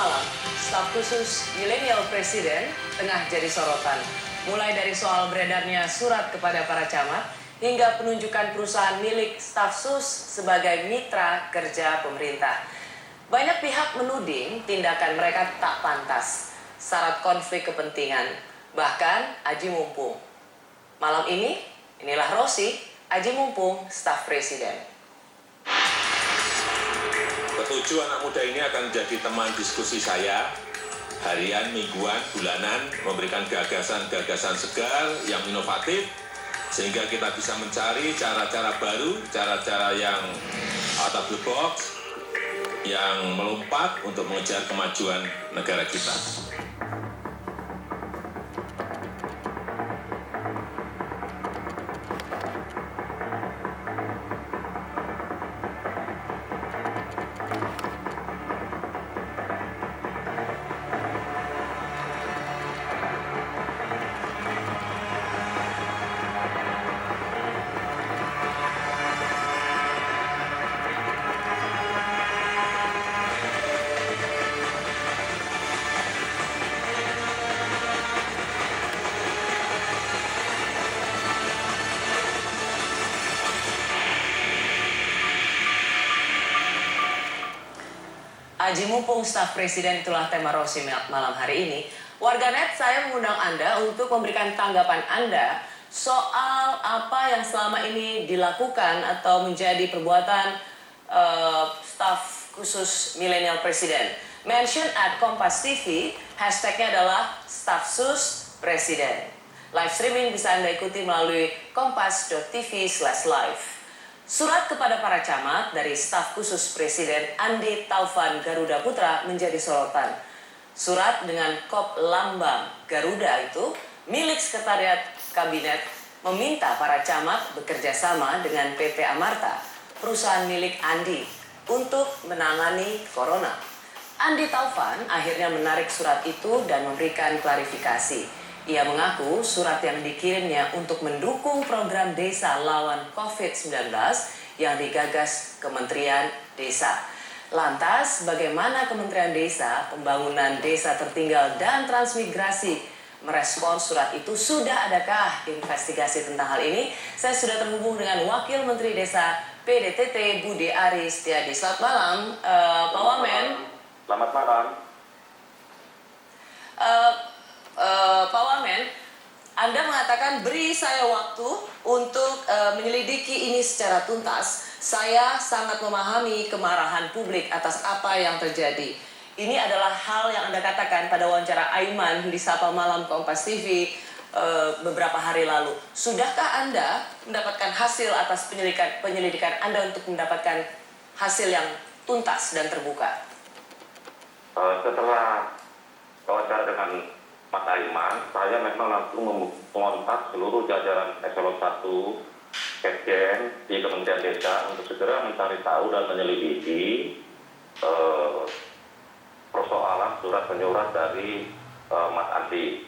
malam, staf khusus milenial presiden tengah jadi sorotan. Mulai dari soal beredarnya surat kepada para camat, hingga penunjukan perusahaan milik staf sus sebagai mitra kerja pemerintah. Banyak pihak menuding tindakan mereka tak pantas, syarat konflik kepentingan, bahkan aji mumpung. Malam ini, inilah Rosi, aji mumpung staf presiden. Ketujuh anak muda ini akan menjadi teman diskusi saya harian, mingguan, bulanan, memberikan gagasan-gagasan segar yang inovatif sehingga kita bisa mencari cara-cara baru, cara-cara yang out of the box, yang melompat untuk mengejar kemajuan negara kita. Aji mumpung staf presiden, itulah tema Rosi malam hari ini. Warganet, saya mengundang Anda untuk memberikan tanggapan Anda soal apa yang selama ini dilakukan atau menjadi perbuatan staf khusus milenial presiden. Mention at Kompas TV, hashtagnya adalah staf sus presiden. Live streaming bisa Anda ikuti melalui kompas.tv/live. Surat kepada para camat dari staf khusus Presiden Andi Taufan Garuda Putra menjadi sorotan. Surat dengan kop lambang Garuda itu milik Sekretariat Kabinet meminta para camat bekerja sama dengan PT Amarta, perusahaan milik Andi, untuk menangani corona. Andi Taufan akhirnya menarik surat itu dan memberikan klarifikasi. Ia mengaku surat yang dikirimnya untuk mendukung program desa lawan COVID-19 yang digagas Kementerian Desa. Lantas, bagaimana Kementerian Desa, Pembangunan Desa Tertinggal dan Transmigrasi merespons surat itu? Sudah adakah investigasi tentang hal ini? Saya sudah terhubung dengan Wakil Menteri Desa PDTT Budi Aris Setiadi. Selamat malam, Pak Wamen. Selamat malam. Pak Wamen, Anda mengatakan beri saya waktu untuk menyelidiki ini secara tuntas. Saya sangat memahami kemarahan publik atas apa yang terjadi. Ini adalah hal yang Anda katakan pada wawancara Aiman di Sapa Malam Kompas TV beberapa hari lalu. Sudahkah Anda mendapatkan hasil atas penyelidikan Anda untuk mendapatkan hasil yang tuntas dan terbuka? Setelah wawancara dengan Mas Aiman, saya memang langsung mengontak seluruh jajaran eselon 1 Sekjen di Kementerian Desa untuk segera mencari tahu dan menyelidiki persoalan surat menyurat dari Mas Andi.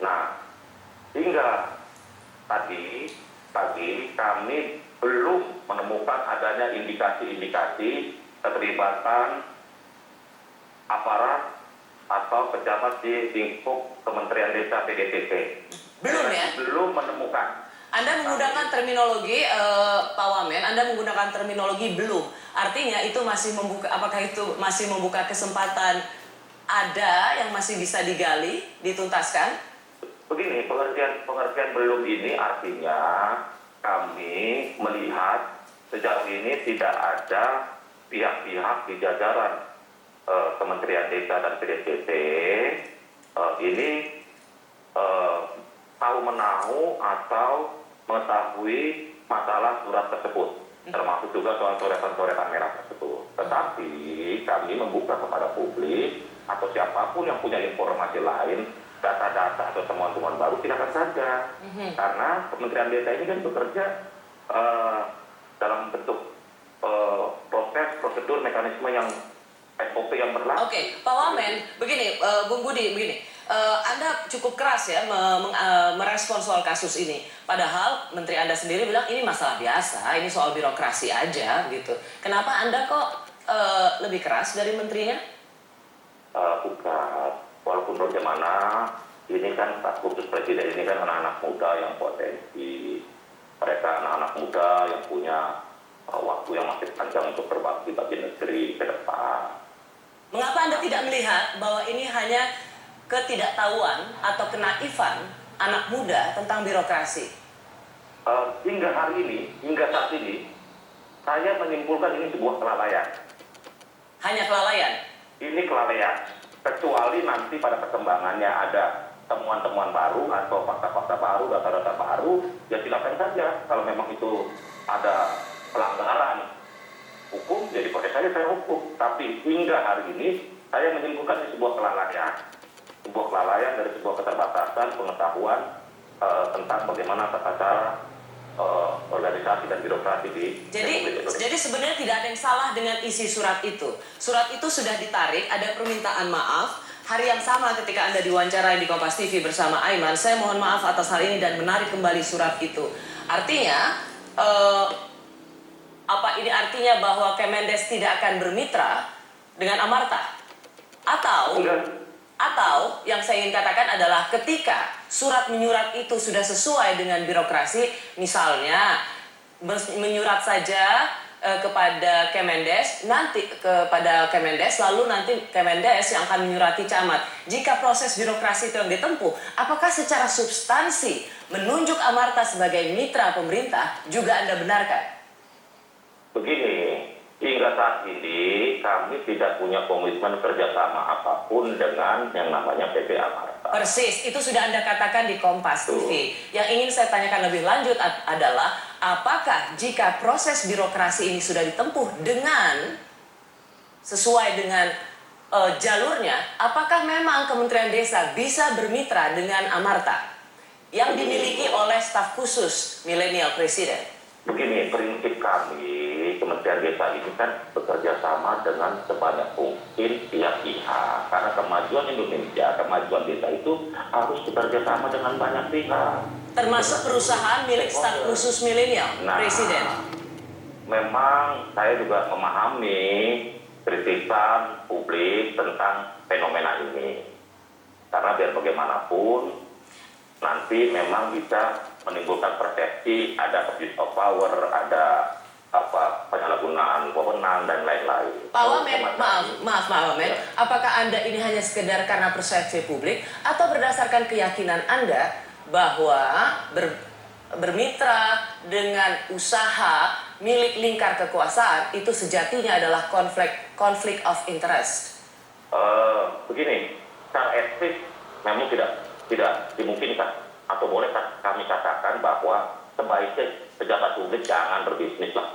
Nah, hingga tadi pagi kami belum menemukan adanya indikasi-indikasi keterlibatan aparat atau pejabat di lingkup Kementerian Desa PDTT. Belum ya? Belum menemukan. Anda menggunakan terminologi, Pak Wamen, Anda menggunakan terminologi belum. Artinya itu masih membuka, apakah itu masih membuka kesempatan ada yang masih bisa digali, dituntaskan? Begini, pengertian belum ini artinya kami melihat sejauh ini tidak ada pihak-pihak di jajaran Kementerian Desa dan PDTT ini tahu-menahu atau mengetahui masalah surat tersebut, termasuk juga soal coretan-coretan merah tersebut. Tetapi kami membuka kepada publik atau siapapun yang punya informasi lain, data-data atau temuan-temuan baru, silakan saja. Karena Kementerian Desa ini kan bekerja dalam bentuk proses, prosedur, mekanisme yang SOP yang berlaku. Oke, Pak Wamen, begini, Bung Budi, begini. Anda cukup keras ya merespon soal kasus ini. Padahal Menteri Anda sendiri bilang ini masalah biasa, ini soal birokrasi aja gitu. Kenapa Anda kok lebih keras dari menterinya? Bukan, walaupun bagaimana, ini kan staf khusus presiden ini kan anak-anak muda yang potensi. Mereka anak-anak muda yang punya waktu yang masih panjang untuk berbakti bagi negeri ke depan. Mengapa Anda tidak melihat bahwa ini hanya ketidaktahuan atau kenaifan anak muda tentang birokrasi? Hingga hari ini, hingga saat ini, saya menyimpulkan ini sebuah kelalaian. Hanya kelalaian? Ini kelalaian, kecuali nanti pada perkembangannya ada temuan-temuan baru atau fakta-fakta baru, data-data baru, ya silakan saja. Kalau memang itu ada pelanggaran hukum, jadi proses saja saya hukum. Tapi hingga hari ini, saya menyimpulkan ini sebuah kelalaian. Sebuah kelalaian dari sebuah keterbatasan pengetahuan tentang bagaimana tata cara organisasi dan birokrasi di Republik Indonesia. Jadi sebenarnya tidak ada yang salah dengan isi surat itu. Surat itu sudah ditarik, ada permintaan maaf. Hari yang sama ketika Anda diwawancarai di Kompas TV bersama Aiman, saya mohon maaf atas hal ini dan menarik kembali surat itu. Artinya, apa ini artinya bahwa Kemendes tidak akan bermitra dengan Amarta? Atau yang saya ingin katakan adalah ketika surat menyurat itu sudah sesuai dengan birokrasi, misalnya menyurat saja kepada Kemendes, lalu nanti Kemendes yang akan menyurati camat. Jika proses birokrasi itu yang ditempuh, apakah secara substansi menunjuk Amarta sebagai mitra pemerintah juga Anda benarkan? Begini, hingga saat ini kami tidak punya komitmen kerjasama apapun dengan yang namanya PP Amarta. Persis, itu sudah Anda katakan di Kompas TV. Yang ingin saya tanyakan lebih lanjut adalah, apakah jika proses birokrasi ini sudah ditempuh dengan sesuai dengan jalurnya, apakah memang Kementerian Desa bisa bermitra dengan Amarta yang dimiliki oleh staf khusus milenial presiden? Begini, prinsip kami Kementerian Desa ini kan bekerja sama dengan sebanyak mungkin pihak-pihak. Karena kemajuan Indonesia, kemajuan desa itu harus bekerja sama dengan banyak pihak. Termasuk perusahaan milik staf khusus milenial presiden. Memang saya juga memahami kritikan publik tentang fenomena ini. Karena biar bagaimanapun, nanti memang bisa menimbulkan persepsi ada abuse of power, ada penyalahgunaan wewenang dan lain-lain. Pak Wamen, maaf Pak Wamen, apakah Anda ini hanya sekedar karena persepsi publik atau berdasarkan keyakinan Anda bahwa bermitra dengan usaha milik lingkar kekuasaan itu sejatinya adalah konflik of interest? Begini, secara etis memang tidak dimungkinkan atau boleh kami katakan bahwa sebaiknya pejabat publik jangan berbisnis lah.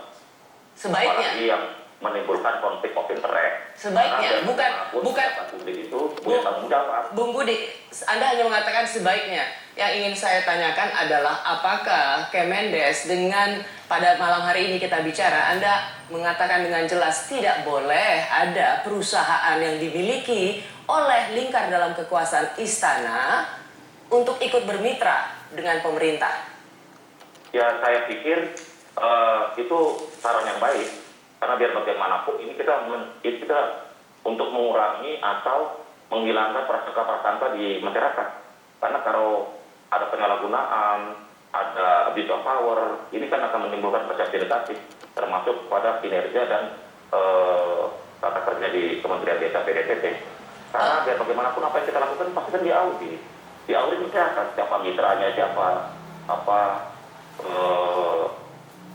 Sebaiknya? Apalagi yang menimbulkan konflik of interest. Sebaiknya, bukan pejabat publik itu punya tanggung jawab. Bung Budi, Anda hanya mengatakan sebaiknya. Yang ingin saya tanyakan adalah apakah Kemendes dengan pada malam hari ini kita bicara, Anda mengatakan dengan jelas tidak boleh ada perusahaan yang dimiliki oleh lingkar dalam kekuasaan istana untuk ikut bermitra dengan pemerintah. Ya, saya pikir itu saran yang baik. Karena biar bagaimanapun ini kita untuk mengurangi atau menghilangkan prasangka-prasangka di masyarakat. Karena kalau ada penyalahgunaan, ada abuse of power, ini kan akan menimbulkan persepsi negatif, termasuk pada kinerja dan tata kerja di Kementerian Desa PDTT. Karena biar bagaimanapun apa yang kita lakukan pasti kan diaudit. Diaudit misalkan siapa mitranya, siapa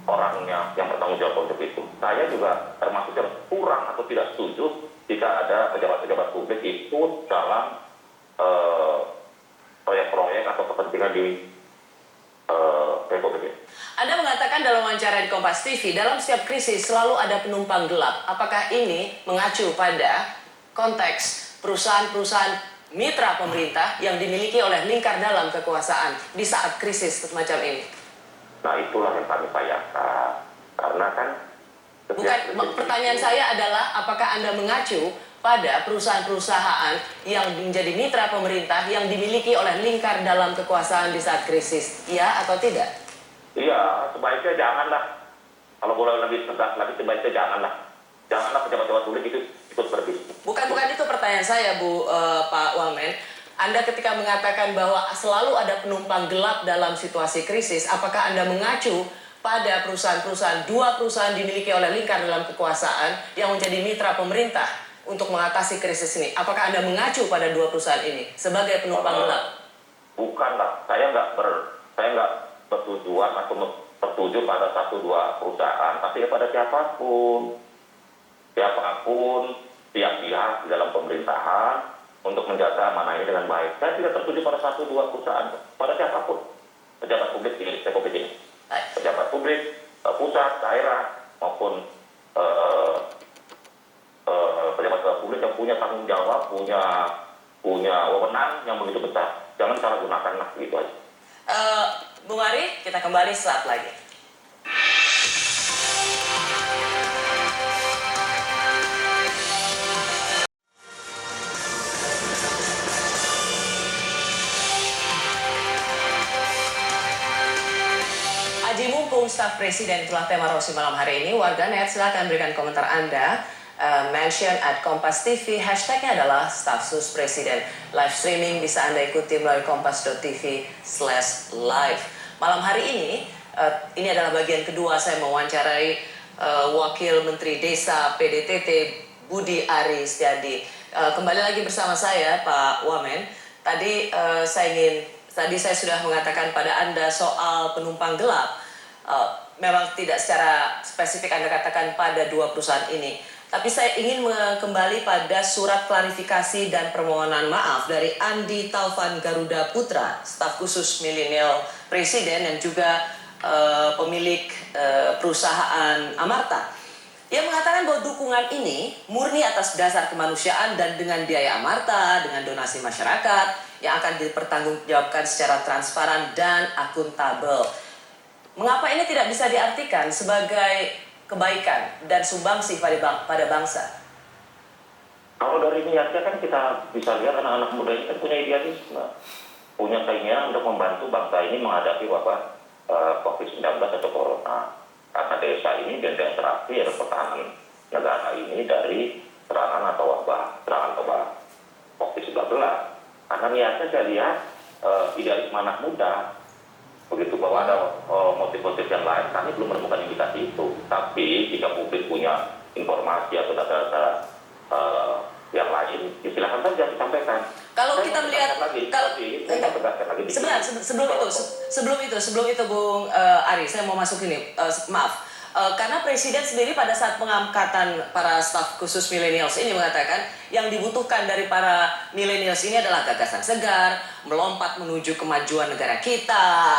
orangnya yang bertanggung jawab untuk itu. Saya juga termasuk yang kurang atau tidak setuju jika ada pejabat-pejabat publik ikut dalam proyek-proyek atau kepentingan di Republik. Anda mengatakan dalam wawancara di Kompas TV, dalam setiap krisis selalu ada penumpang gelap. Apakah ini mengacu pada konteks perusahaan-perusahaan mitra pemerintah yang dimiliki oleh lingkar dalam kekuasaan di saat krisis semacam ini? Nah, itulah yang kami sayangkan. Karena kan pertanyaan saya adalah apakah Anda mengacu pada perusahaan-perusahaan yang menjadi mitra pemerintah yang dimiliki oleh lingkar dalam kekuasaan di saat krisis? Iya atau tidak? Iya, sebaiknya janganlah. Kalau boleh lebih tegas lagi, sebaiknya janganlah. Janganlah pejabat-pejabat publik itu ikut berbisnis. Bukan itu pertanyaan. pertanyaan saya, Pak Wamen, Anda ketika mengatakan bahwa selalu ada penumpang gelap dalam situasi krisis, apakah Anda mengacu pada perusahaan-perusahaan, dua perusahaan dimiliki oleh lingkar dalam kekuasaan yang menjadi mitra pemerintah untuk mengatasi krisis ini? Apakah Anda mengacu pada dua perusahaan ini sebagai penumpang gelap? Bukan lah, saya nggak bertujuan atau tertuju pada satu dua perusahaan, tapi kepada siapapun tiap pihak di dalam pemerintahan untuk menjaga mana ini dengan baik. Saya tidak tertuju pada satu dua perusahaan, pada siapapun pejabat publik di Republik ini, pejabat publik pusat, daerah maupun pejabat publik yang punya tanggung jawab, punya wewenang yang begitu besar. Jangan salah gunakan lah, gitu aja. Bung Ari, kita kembali saat lagi. Aji mumpung staf presiden telah tema Rosi malam hari ini, warganet silakan berikan komentar Anda. Mention at Kompas TV, hashtagnya adalah staf sus presiden. Live streaming bisa Anda ikuti melalui kompas.tv/live. Malam hari ini adalah bagian kedua saya mewawancarai Wakil Menteri Desa PDTT Budi Ari Setiadi. Kembali lagi bersama saya Pak Wamen. Tadi saya sudah mengatakan pada Anda soal penumpang gelap. Memang tidak secara spesifik Anda katakan pada dua perusahaan ini. Tapi saya ingin kembali pada surat klarifikasi dan permohonan maaf dari Andi Taufan Garuda Putra, staf khusus milenial presiden dan juga pemilik perusahaan Amarta. Ia mengatakan bahwa dukungan ini murni atas dasar kemanusiaan dan dengan biaya Amarta, dengan donasi masyarakat yang akan dipertanggungjawabkan secara transparan dan akuntabel. Mengapa ini tidak bisa diartikan sebagai kebaikan dan sumbangsi pada bangsa? Kalau dari niatnya kan kita bisa lihat anak-anak muda ini kan punya idealisme, punya keinginan untuk membantu bangsa ini menghadapi wabah COVID-19 atau Corona. Karena desa ini benteng terakhir pertahanan negara ini dari serangan wabah COVID-19. Karena niatnya saya lihat idealisme anak muda, begitu bahwa ada motif-motif yang lain, kami belum menemukan indikasi itu. Tapi jika publik punya informasi atau data-data yang lain, silakan saja disampaikan. Kalau kita melihat, sebelum itu, Bung Ari, saya mau masuk ini, maaf. Karena Presiden sendiri pada saat pengangkatan para staf khusus millennials ini mengatakan yang dibutuhkan dari para millennials ini adalah gagasan segar, melompat menuju kemajuan negara kita,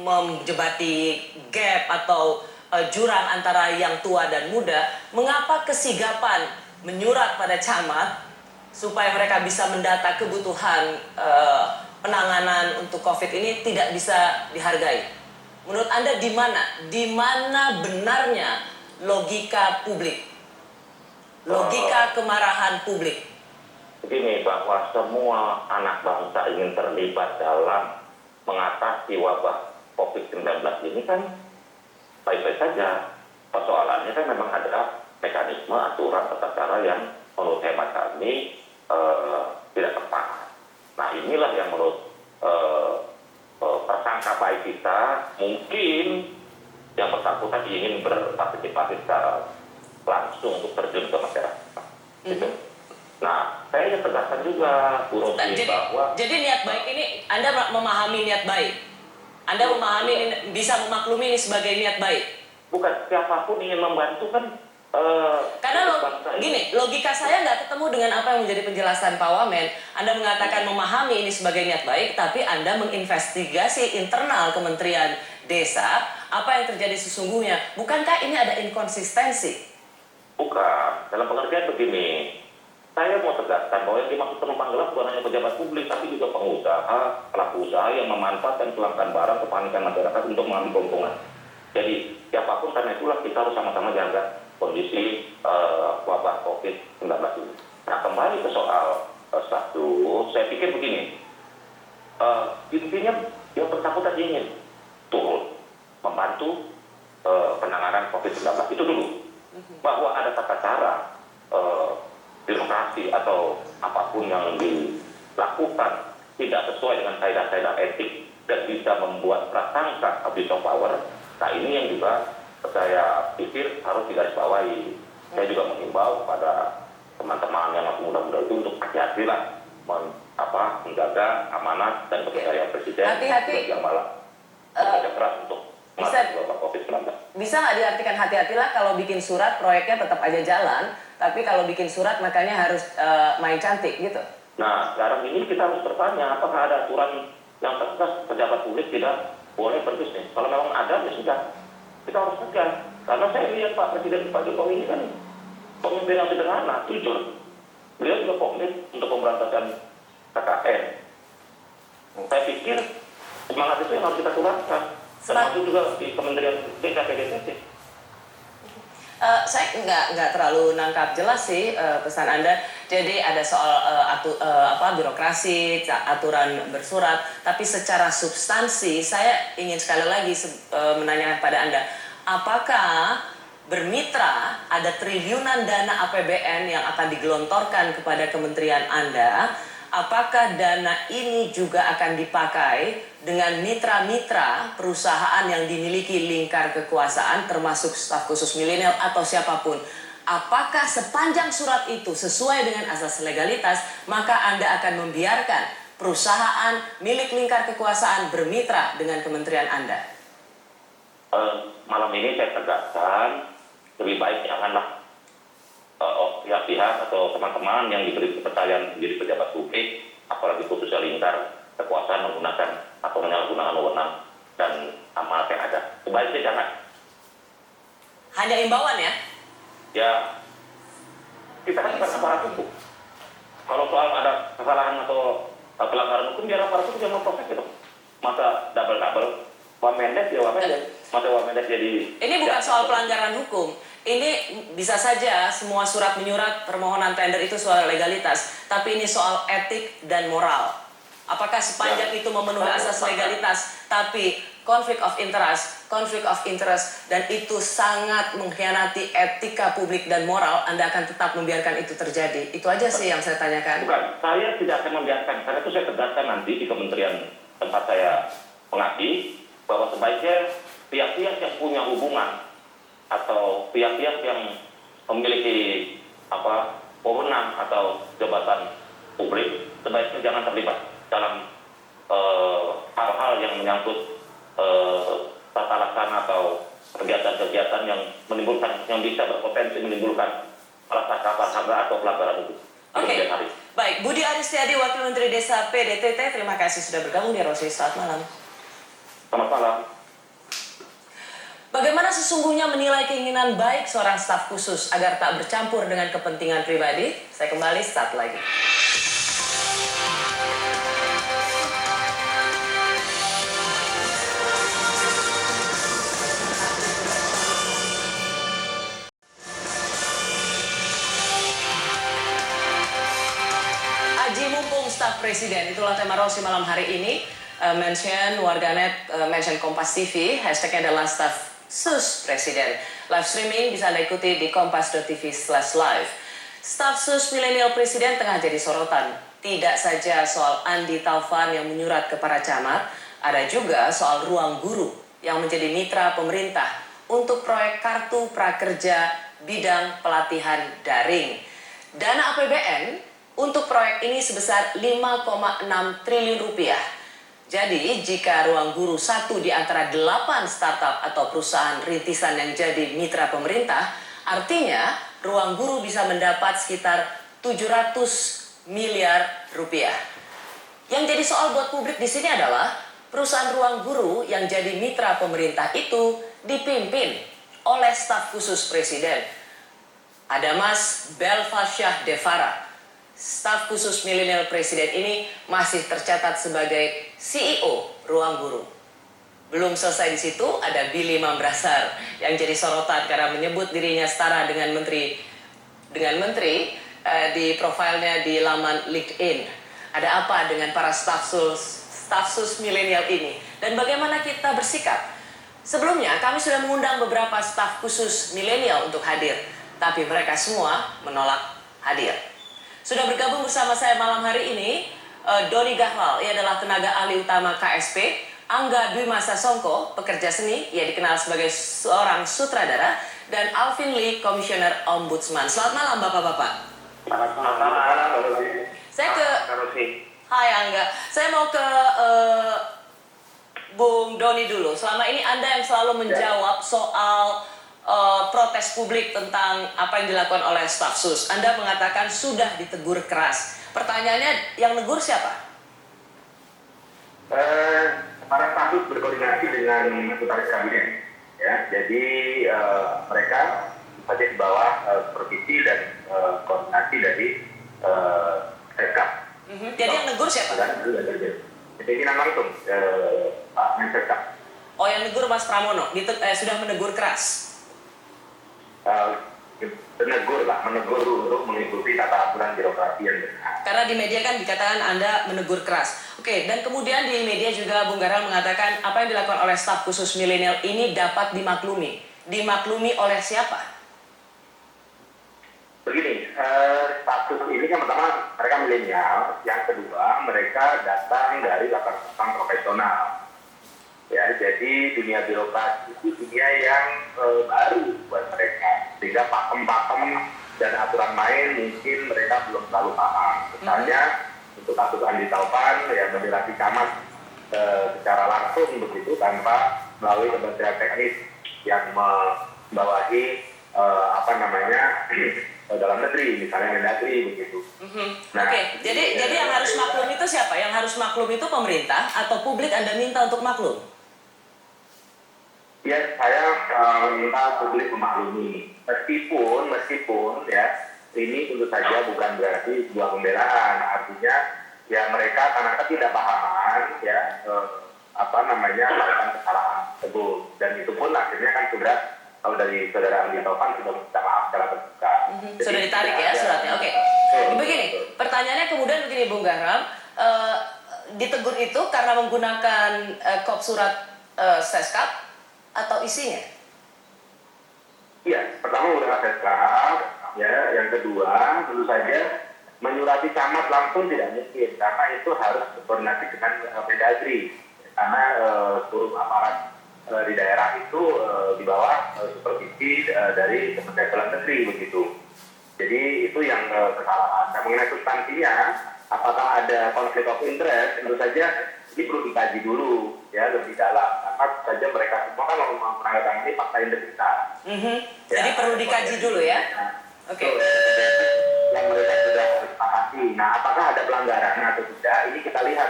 menjebati gap atau jurang antara yang tua dan muda. Mengapa kesigapan menyurat pada camat supaya mereka bisa mendata kebutuhan penanganan untuk COVID ini tidak bisa dihargai? Menurut Anda di mana benarnya logika publik, logika kemarahan publik? Begini, bahwa semua anak bangsa ingin terlibat dalam mengatasi wabah COVID-19 ini kan baik-baik saja. Persoalannya kan memang ada mekanisme, aturan, tata cara yang menurut hemat kami tidak tepat. Nah, inilah yang menurut prasangka baik kita, mungkin yang bersangkutan ingin berpartisipasi secara langsung untuk terjun ke masyarakat. Gitu. Nah, saya ingin tegaskan juga, Bu Rosi, bahwa... Jadi niat baik ini, Anda memahami niat baik? Anda memahami, bisa memaklumi ini sebagai niat baik? Bukan, siapapun ingin membantu kan... Karena logika saya nggak ketemu dengan apa yang menjadi penjelasan Pak Wamen. Anda mengatakan memahami ini sebagai niat baik, tapi Anda menginvestigasi internal Kementerian Desa apa yang terjadi sesungguhnya. Bukankah ini ada inkonsistensi? Bukan, dalam pengertian begini. Saya mau tegaskan bahwa yang dimaksud penumpang gelap bukan hanya pejabat publik, tapi juga pengusaha, pelaku usaha yang memanfaatkan kelangkaan barang kepanikan masyarakat untuk mengambil keuntungan. Jadi, siapapun karena itulah kita harus sama-sama jaga kondisi wabah COVID-19 ini. Nah, kembali ke soal status, saya pikir begini, intinya yang bersangkutan ingin turun membantu penanganan COVID-19 itu dulu, bahwa ada tata cara birokrasi atau apapun yang dilakukan tidak sesuai dengan kaidah-kaidah etik dan bisa membuat prasangka abuse of power, nah ini yang juga saya pikir harus digarisbawahi. Saya juga mengimbau kepada teman-teman yang masih muda-muda itu untuk hati-hatilah menjaga amanat dan kepercayaan presiden. Hati-hati. Yang malah bekerja keras untuk bisa COVID-19. Bisa nggak diartikan hati-hatilah kalau bikin surat proyeknya tetap aja jalan, tapi kalau bikin surat makanya harus main cantik gitu? Nah, sekarang ini kita harus bertanya apakah ada aturan yang tegas pejabat publik tidak boleh berbisnis. Kalau memang ada, ya sudah. Kita harus tegas. Karena saya lihat Pak Presiden Pak Jokowi ini kan pemimpin yang sederhana, jujur. Beliau juga komit untuk pemberantasan KKN. Saya pikir semangat itu yang harus kita tularkan. Termasuk juga di Kementerian DKPDTT. Saya nggak terlalu nangkap jelas sih pesan Anda. Jadi ada soal birokrasi, aturan bersurat, tapi secara substansi saya ingin sekali lagi menanyakan pada Anda, apakah bermitra ada triliunan dana APBN yang akan digelontorkan kepada kementerian Anda? Apakah dana ini juga akan dipakai dengan mitra-mitra perusahaan yang dimiliki lingkar kekuasaan termasuk staf khusus milenial atau siapapun? Apakah sepanjang surat itu sesuai dengan asas legalitas, maka Anda akan membiarkan perusahaan milik lingkar kekuasaan bermitra dengan kementerian Anda? Malam ini saya tegaskan, lebih baik janganlah pihak-pihak atau teman-teman yang diberi kepercayaan menjadi pejabat publik, apalagi khususnya lingkar kekuasaan menggunakan atau menyalahgunakan wewenang dan amanat yang ada. Sebaiknya jangan. Hanya imbauan ya? Ya, kita kan bukan aparat hukum. Kalau soal ada kesalahan atau pelanggaran hukum, biar aparat hukum yang memproses itu. Masa double-double, Wamendes ya Wamendes, masa Wamendes jadi... Ini bukan soal pelanggaran hukum. Ini bisa saja semua surat menyurat permohonan tender itu soal legalitas, tapi ini soal etik dan moral. Apakah sepanjang itu memenuhi asas legalitas, tapi konflik of interest, dan itu sangat mengkhianati etika publik dan moral, Anda akan tetap membiarkan itu terjadi? Itu aja sih yang saya tanyakan. Bukan, saya tidak akan membiarkan, karena itu saya tegaskan nanti di kementerian tempat saya mengabdi, bahwa sebaiknya pihak-pihak yang punya hubungan atau pihak-pihak yang memiliki wewenang atau jabatan publik sebaiknya jangan terlibat dalam hal-hal yang menyangkut tata laksana atau kegiatan-kegiatan yang bisa berpotensi menimbulkan malaprakara atau pelanggaran hukum. Oke, baik. Budi Aristiadi, Wakil Menteri Desa PDTT, terima kasih sudah bergabung di Rosi. Selamat malam. Selamat malam. Bagaimana sesungguhnya menilai keinginan baik seorang staf khusus agar tak bercampur dengan kepentingan pribadi? Saya kembali saat lagi. Aji mumpung staf presiden, itulah tema Rosi malam hari ini. Mention warganet, mention Kompas TV, hashtagnya adalah staf sus presiden. Live streaming bisa Anda ikuti di kompas.tv/live. Staf sus milenial presiden tengah jadi sorotan. Tidak saja soal Andi Taufan yang menyurat ke para camat, ada juga soal ruang guru yang menjadi mitra pemerintah untuk proyek kartu prakerja bidang pelatihan daring. Dana APBN untuk proyek ini sebesar 5,6 triliun rupiah. Jadi, jika Ruang Guru satu di antara 8 startup atau perusahaan rintisan yang jadi mitra pemerintah, artinya Ruang Guru bisa mendapat sekitar 700 miliar rupiah. Yang jadi soal buat publik di sini adalah perusahaan Ruang Guru yang jadi mitra pemerintah itu dipimpin oleh staf khusus presiden. Ada Mas Belfasyah Devara. Staf khusus milenial presiden ini masih tercatat sebagai CEO Ruang Guru. Belum selesai di situ, ada Billy Mambrasar yang jadi sorotan karena menyebut dirinya setara dengan menteri di profilnya di laman LinkedIn. Ada apa dengan para staf sus milenial ini dan bagaimana kita bersikap? Sebelumnya kami sudah mengundang beberapa staf khusus milenial untuk hadir, tapi mereka semua menolak hadir. Sudah bergabung bersama saya malam hari ini Doni Gahral, ia adalah tenaga ahli utama KSP, Angga Dwi Masa Songko, pekerja seni, ia dikenal sebagai seorang sutradara, dan Alvin Lee, Komisioner Ombudsman. Selamat malam Bapak-Bapak. Selamat malam. Saya ke Hai Angga, saya mau ke Bung Doni dulu. Selama ini Anda yang selalu menjawab soal protes publik tentang apa yang dilakukan oleh staf sus. Anda mengatakan sudah ditegur keras. Pertanyaannya, yang negur siapa? Para staf sus berkoordinasi dengan sekretaris kabinet. Ya, jadi mereka saja di bawah supervisi dan koordinasi dari Sekap. Jadi yang negur siapa? Pimpinan langsung Pak Mensekap. Oh, yang negur Mas Pramono, sudah menegur keras. Menegur untuk mengikuti tata aturan birokrasi yang benar. Karena di media kan dikatakan Anda menegur keras. Oke, dan kemudian di media juga Bung Gahral mengatakan apa yang dilakukan oleh staf khusus milenial ini dapat dimaklumi. Dimaklumi oleh siapa? Begini, status ini kan pertama mereka milenial, yang kedua mereka datang dari latar belakang profesional. Ya, jadi dunia birokrasi itu dunia yang baru buat mereka, sehingga pakem-pakem dan aturan main mungkin mereka belum terlalu paham. Misalnya untuk kasus Andi Taufan yang menjelaskan camat secara langsung begitu tanpa melalui kementerian teknis yang membawahi dalam negeri, misalnya Mendagri begitu. Nah, Oke, jadi yang harus maklum itu siapa? Yang harus maklum itu pemerintah atau publik Anda minta untuk maklum? Ya, saya minta publik memaklumi. Meskipun ya, ini tentu saja bukan berarti sebuah pembelaan. Artinya, ya mereka karena ketidakpahaman, ya melakukan kesalahan tersebut. Dan itu pun akhirnya kan sudah, kalau dari saudara Andi Taufan sudah minta maaf secara terbuka. Sudah ditarik ya suratnya. Oke. Begini, pertanyaannya kemudian begini Bung Gahral, ditegur itu karena menggunakan kop surat Seskap atau isinya? Iya, pertama menggunakan Seskap, ya. Yang kedua tentu saja menyurati camat langsung tidak mungkin karena itu harus berkoordinasi dengan Mendagri, karena seluruh aparat di daerah itu di bawah supervisi dari Kementerian Dalam Negeri begitu. Jadi itu yang kesalahan. Nah, mengenai substansinya, apakah ada konflik of interest? Tentu saja ini perlu dikaji dulu ya lebih dalam. Karena saja mereka semua kan menandatangani fakta integritas. Jadi perlu dikaji dulu ya. Oke. Yang mereka sudah sepakati. Nah, apakah ada pelanggaran atau tidak? Ini kita lihat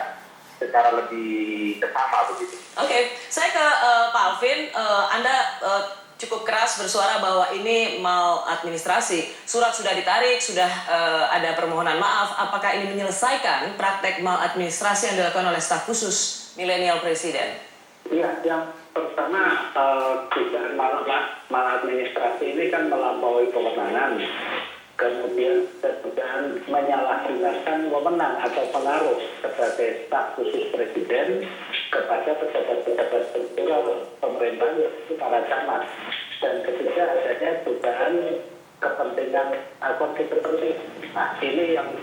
secara lebih seksama begitu. Oke, saya ke Pak Alvin. Anda cukup keras bersuara bahwa ini maladministrasi. Surat sudah ditarik, sudah ada permohonan maaf. Apakah ini menyelesaikan praktek maladministrasi yang dilakukan oleh staf khusus milenial presiden? Iya, yang pertama dugaan maladministrasi ini kan melampaui kewenangan. Kemudian dugaan menyalahgunakan wewenang atau pengaruh sebagai staf khusus presiden kepada pejabat-pejabat struktural pemerintahan yaitu para camat. Dan ketiga adanya dugaan kepentingan konflik kepentingan. Nah, ini yang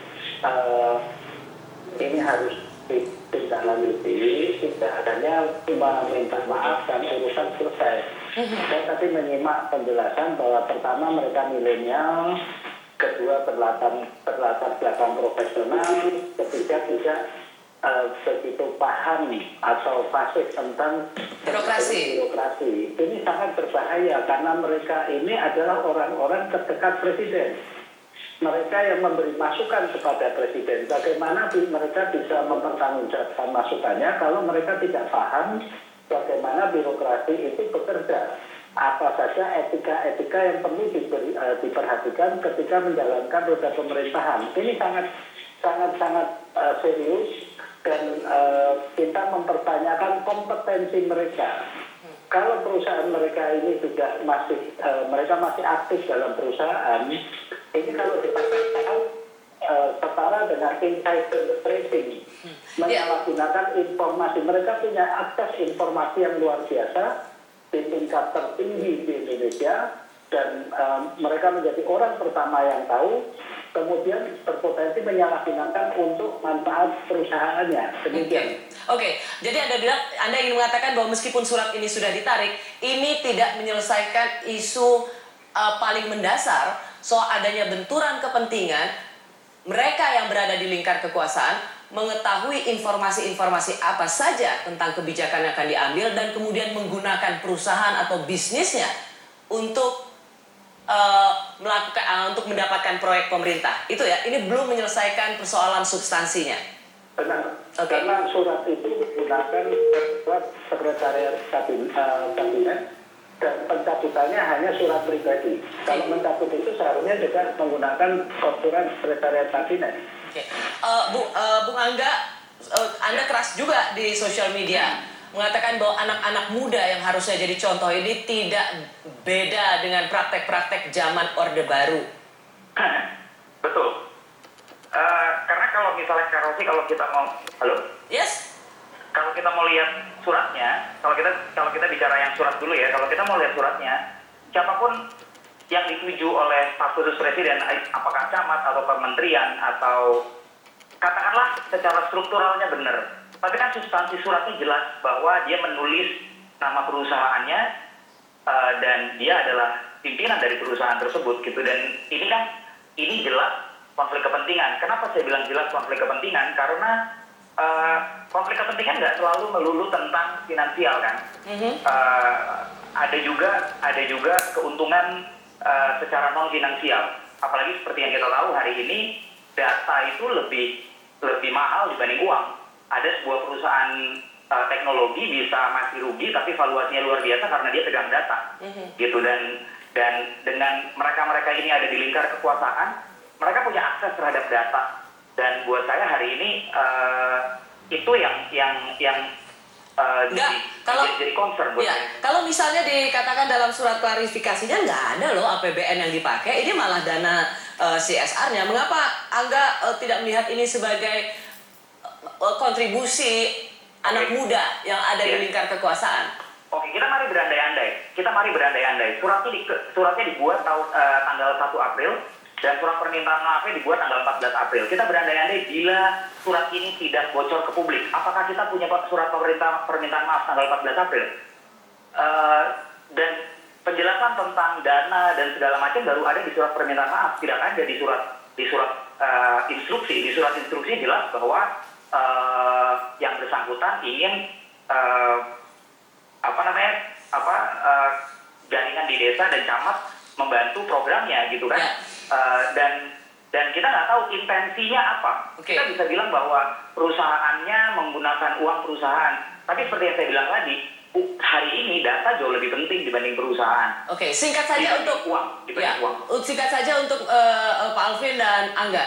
ini harus ditindaklanjuti, tidak adanya meminta maaf dan urusan selesai. Saya tadi menyimak penjelasan bahwa pertama mereka milenial, kedua berlatar belakang profesional, ketiga tidak begitu paham atau fasih tentang birokrasi. Ini sangat berbahaya karena mereka ini adalah orang-orang terdekat presiden. Mereka yang memberi masukan kepada presiden. Bagaimana mereka bisa mempertanggungjawabkan masukannya kalau mereka tidak paham bagaimana birokrasi itu bekerja. Apa saja etika-etika yang perlu diperhatikan ketika menjalankan roda pemerintahan. Ini sangat serius dan kita mempertanyakan kompetensi mereka. Kalau perusahaan mereka ini juga mereka masih aktif dalam perusahaan, ini kalau dikatakan setara dengan insider trading, menyalahgunakan informasi. Mereka punya akses informasi yang luar biasa di tingkat tertinggi di Indonesia dan mereka menjadi orang pertama yang tahu kemudian berpotensi menyalahgunakan untuk manfaat perusahaannya. Demikian. Oke, jadi Anda ingin mengatakan bahwa meskipun surat ini sudah ditarik, ini tidak menyelesaikan isu paling mendasar soal adanya benturan kepentingan mereka yang berada di lingkar kekuasaan mengetahui informasi-informasi apa saja tentang kebijakan yang akan diambil dan kemudian menggunakan perusahaan atau bisnisnya untuk untuk mendapatkan proyek pemerintah. Itu ya, ini belum menyelesaikan persoalan substansinya. Benar. Oke. Karena surat itu menggunakan surat sekretariat kabinet dan pencabutannya hanya surat pribadi. Kalau mencabut itu seharusnya juga menggunakan surat sekretariat kabinet. Oke. Bung Angga, Anda keras juga di sosial media mengatakan bahwa anak-anak muda yang harusnya jadi contoh ini tidak beda dengan praktek-praktek zaman Orde Baru. Betul. Karena kalau misalnya kalau kita mau, Yes? kalau kita mau lihat suratnya, kalau kita bicara yang surat dulu ya, kalau kita mau lihat suratnya, siapapun yang dituju oleh staf khusus presiden, apakah camat atau kementerian atau katakanlah secara strukturalnya benar, tapi kan substansi suratnya jelas bahwa dia menulis nama perusahaannya dan dia adalah pimpinan dari perusahaan tersebut gitu, dan ini jelas konflik kepentingan. Kenapa saya bilang jelas konflik kepentingan? Karena konflik kepentingan nggak selalu melulu tentang finansial kan. Ada juga keuntungan secara non finansial. Apalagi seperti yang kita tahu hari ini, data itu lebih mahal dibanding uang. Ada sebuah perusahaan teknologi bisa masih rugi tapi valuasinya luar biasa karena dia pegang data. Gitu, dan dengan mereka ini ada di lingkar kekuasaan, mereka punya akses terhadap data, dan buat saya hari ini itu yang jadi concern buat ya, saya. Kalau misalnya dikatakan dalam surat klarifikasinya nggak ada loh APBN yang dipakai, ini malah dana CSR-nya. Mengapa Angga tidak melihat ini sebagai kontribusi anak muda yang ada di lingkar kekuasaan? Oke, kita mari berandai-andai. Suratnya dibuat tanggal 1 April. Dan surat permintaan maafnya dibuat tanggal 14 April. Kita berandai-andai bila surat ini tidak bocor ke publik. Apakah kita punya surat permintaan maaf tanggal 14 April? Dan penjelasan tentang dana dan segala macam baru ada di surat permintaan maaf. Tidak ada di surat instruksi. Di surat instruksi jelas bahwa yang bersangkutan ingin jaringan di desa dan camat membantu programnya gitu kan. Dan kita nggak tahu intensinya apa. Kita bisa bilang bahwa perusahaannya menggunakan uang perusahaan, tapi seperti yang saya bilang tadi, hari ini data jauh lebih penting dibanding perusahaan. Oke, singkat saja untuk uang. Singkat saja untuk Pak Alvin dan Angga.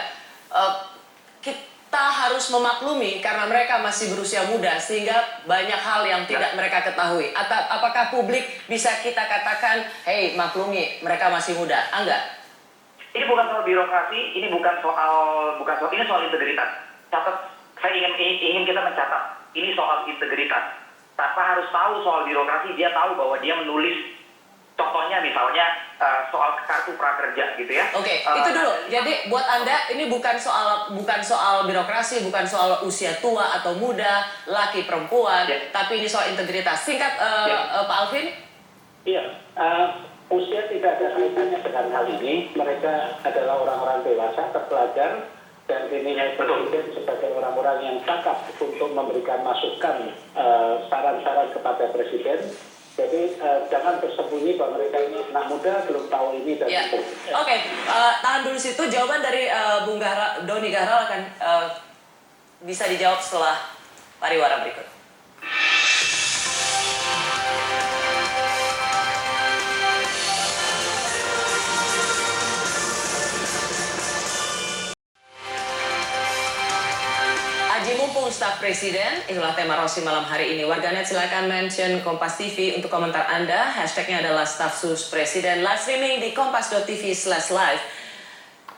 Kita harus memaklumi karena mereka masih berusia muda sehingga banyak hal yang tidak mereka ketahui. Apakah publik bisa kita katakan, hey maklumi mereka masih muda? Angga? Ini bukan soal birokrasi, ini ini soal integritas. Saya ingin kita mencatat, ini soal integritas. Tanpa harus tahu soal birokrasi, dia tahu bahwa dia menulis, contohnya misalnya soal kartu prakerja gitu ya. Oke, itu dulu. Jadi buat Anda ini bukan soal birokrasi, bukan soal usia tua atau muda, laki perempuan, tapi ini soal integritas. Singkat Pak Alvin? Iya. Usia tidak ada kaitannya dengan hal ini. Mereka adalah orang-orang dewasa, terpelajar, dan dinilai presiden sebagai orang-orang yang cakap untuk memberikan masukan, saran-saran kepada presiden. Jadi jangan bersembunyi bahwa mereka ini anak muda, belum tahu ini dan itu. Oke, tahan dulu situ. Jawaban dari Bung Doni Gahral akan bisa dijawab setelah pariwara berikut. Mumpung staf presiden, itulah tema Rosi malam hari ini. Warganet silakan mention Kompas TV untuk komentar Anda. Hashtagnya adalah staf sus presiden. Live streaming di kompas.tv/live.